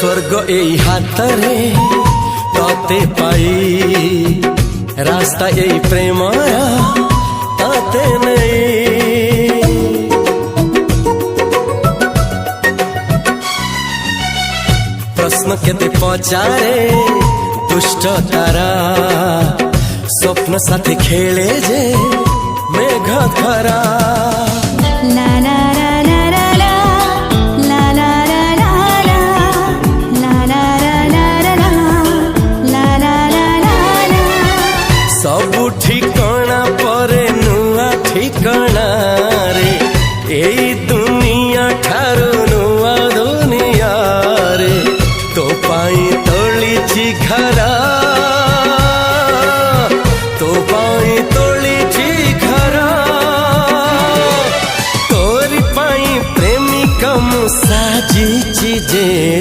स्वर्ग एई हातरे तते पाई रास्ता एई प्रेमया तते नहीं। प्रश्न केते पचारे दुष्ट तारा स्वप्न साथी खेले जे मेघ खरा। ला ला ला ला ला ला ला ला ला ला ला ला ला ला सब ठिकाना परे नुआ ठिकाना रे एई दुनिया ठारू नुआ दुनिया रे। तो पाई तोलिछि घरा तो पाई तोलिछि घरा तोरी पाई प्रेमिका मु साजिछि जे।